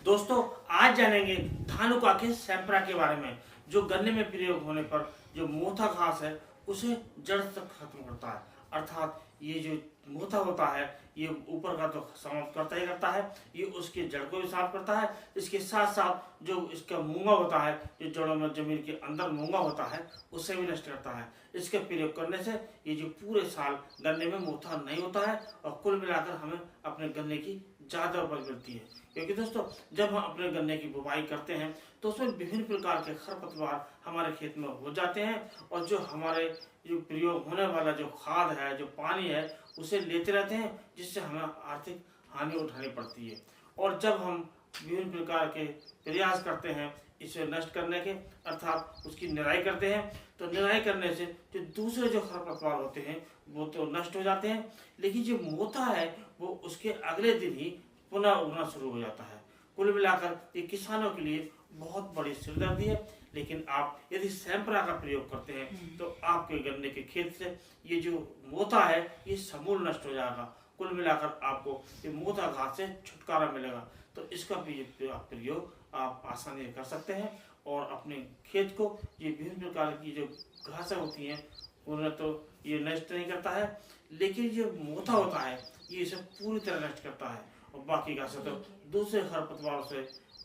दोस्तों आज जानेंगे धानुका के सैंपरा के बारे में, जो गन्ने में प्रयोग होने पर जो मोथा घास है उसे जड़ तक खत्म करता है। अर्थात ये जो मोथा होता है ये ऊपर का तो समाप्त करता ही करता है, ये उसके जड़ को भी साफ करता है। इसके साथ साथ जो इसका मूंगा होता है, जो जड़ों में जमीन के अंदर मूंगा होता है, उसे भी नष्ट करता है। इसके प्रयोग करने से ये जो पूरे साल गन्ने में मोथा नहीं होता है और कुल मिलाकर हमें अपने गन्ने की ज़्यादा उपज मिलती है। क्योंकि दोस्तों जब हम अपने गन्ने की बुवाई करते हैं तो उसमें विभिन्न प्रकार के खरपतवार हमारे खेत में हो जाते हैं और जो हमारे जो प्रयोग होने वाला जो खाद है, जो पानी है, उसे लेते रहते हैं, जिससे हमें आर्थिक हानि उठानी पड़ती है। और जब हम विभिन्न प्रकार के प्रयास करते हैं इसे नष्ट करने के, अर्थात उसकी निराई करते हैं, तो निराई करने से जो दूसरे जो खरपतवार होते हैं वो तो नष्ट हो जाते हैं, लेकिन जो मोथा है वो उसके अगले दिन ही पुनः उगना शुरू हो जाता है। कुल मिलाकर ये किसानों के लिए बहुत बड़ी सिरदर्दी है। लेकिन आप यदि सैंपरा का प्रयोग करते हैं तो आपके गन्ने के खेत से ये जो मोथा है ये समूल नष्ट हो जाएगा। कुल मिलाकर आपको ये मोथा घास से छुटकारा मिलेगा। तो इसका भी प्रयोग आप आसानी से कर सकते हैं और अपने खेत को ये विभिन्न प्रकार की जो घासें होती हैं उन्हें तो ये नष्ट नहीं करता है, लेकिन जो मोथा होता है ये इसे पूरी तरह नष्ट करता है। और बाकी घासें तो दूसरे खरपतवारों से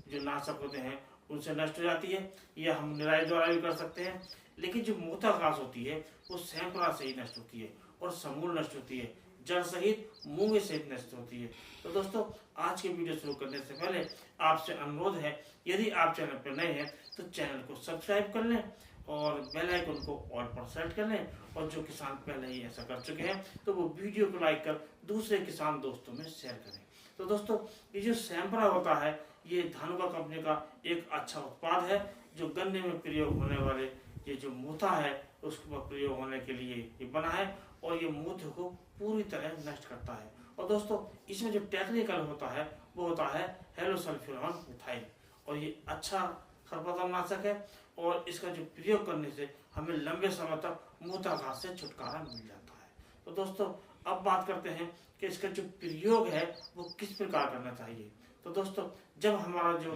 जो नाशक होते हैं उनसे नष्ट हो जाती है, या हम निराई द्वारा भी कर सकते हैं। लेकिन जो मोथा घास होती है वो सैंपरा से ही नष्ट होती है और समूल नष्ट होती है, जड़ सहित मूंगे सहित नष्ट होती है। तो दोस्तों आज के वीडियो शुरू करने से पहले आपसे अनुरोध है, यदि आप चैनल पर नए हैं तो चैनल को सब्सक्राइब कर लें और बेल आइकन को ऑल पर सेट कर लें। और जो किसान पहले ही ऐसा कर चुके हैं तो वो वीडियो को लाइक कर दूसरे किसान दोस्तों में शेयर करें। तो दोस्तों ये जो सैंपरा होता है ये धानुका कंपनी का एक अच्छा उत्पाद है, जो गन्ने में प्रयोग होने वाले ये जो मोथा है उसका प्रयोग होने के लिए ये बना है और ये मोथे को पूरी तरह नष्ट करता है। और दोस्तों इसमें जो टेक्निकल होता है वो होता है हेलोसल्फ्यूरॉन मिथाइल, और ये अच्छा खरपतवारनाशक है और इसका जो प्रयोग करने से हमें लंबे समय तक मोथा घास से छुटकारा मिल जाता है। तो दोस्तों अब बात करते हैं कि इसका जो प्रयोग है वो किस प्रकार करना चाहिए। तो दोस्तों जब हमारा जो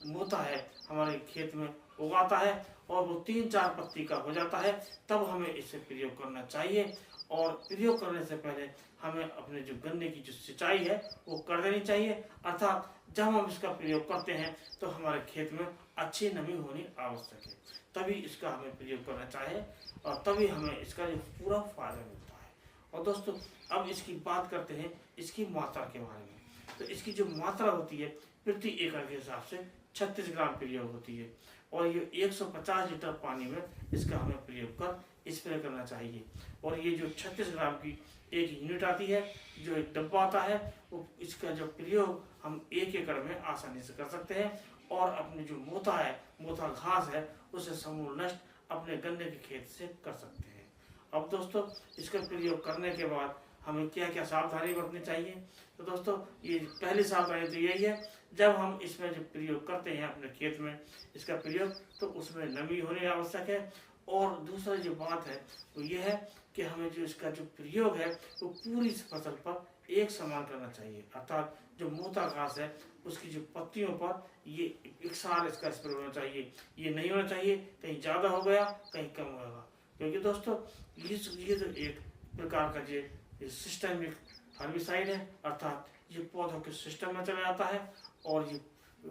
मोथा है हमारे खेत में उगाता है और वो 3-4 पत्ती का हो जाता है तब हमें इसे प्रयोग करना चाहिए। और प्रयोग करने से पहले हमें अपने जो गन्ने की जो सिंचाई है वो कर देनी चाहिए। अर्थात जब हम इसका प्रयोग करते हैं तो हमारे खेत में अच्छी नमी होनी आवश्यक है, तभी इसका हमें प्रयोग करना चाहिए और तभी हमें इसका जो पूरा फायदा मिलता है। और दोस्तों अब इसकी बात करते हैं इसकी मात्रा के बारे में। तो इसकी जो मात्रा होती है प्रति एकड़ के हिसाब से 36 ग्राम प्रयोग होती है और ये 150 लीटर पानी में इसका हमें प्रयोग कर स्प्रे करना चाहिए। और ये जो 36 ग्राम की एक यूनिट आती है, जो एक डब्बा आता है, वो इसका जो प्रयोग हम 1 एकड़ में आसानी से कर सकते हैं और अपने जो मोथा है, मोथा घास है, उसे समूल नष्ट अपने गन्ने के खेत से कर सकते हैं। अब दोस्तों इसका प्रयोग करने के बाद हमें क्या क्या सावधानी बरतनी चाहिए। तो दोस्तों ये पहली सावधानी तो यही है, जब हम इसमें जो प्रयोग करते हैं अपने खेत में इसका प्रयोग तो उसमें नमी होनी आवश्यक है। और दूसरा जो बात है वो ये है कि हमें जो इसका जो प्रयोग है वो पूरी फसल पर एक समान करना चाहिए। अर्थात जो मोथा घास है उसकी जो पत्तियों पर ये एक साथ इसका स्प्रे होना चाहिए, ये नहीं होना चाहिए कहीं ज़्यादा हो गया कहीं कम होगा। क्योंकि दोस्तों ये तो एक प्रकार का ये सिस्टमिक हर्बिसाइड है, अर्थात ये पौधों के सिस्टम में चला जाता है और ये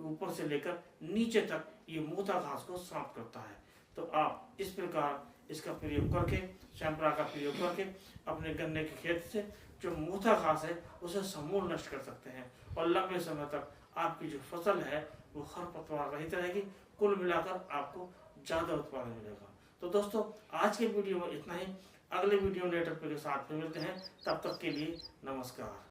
ऊपर से लेकर नीचे तक ये मोथा घास को समाप्त करता है। तो आप इस प्रकार इसका प्रयोग करके, सैंपरा का प्रयोग करके अपने गन्ने के खेत से जो मोथा घास है उसे समूल नष्ट कर सकते हैं और लंबे समय तक आपकी जो फसल है वो खरपतवार रहित रहेगी। कुल मिलाकर आपको ज़्यादा उत्पादन मिलेगा। तो दोस्तों आज के वीडियो में इतना ही। अगले वीडियो नए टॉपिक के साथ फिर मिलते हैं, तब तक के लिए नमस्कार।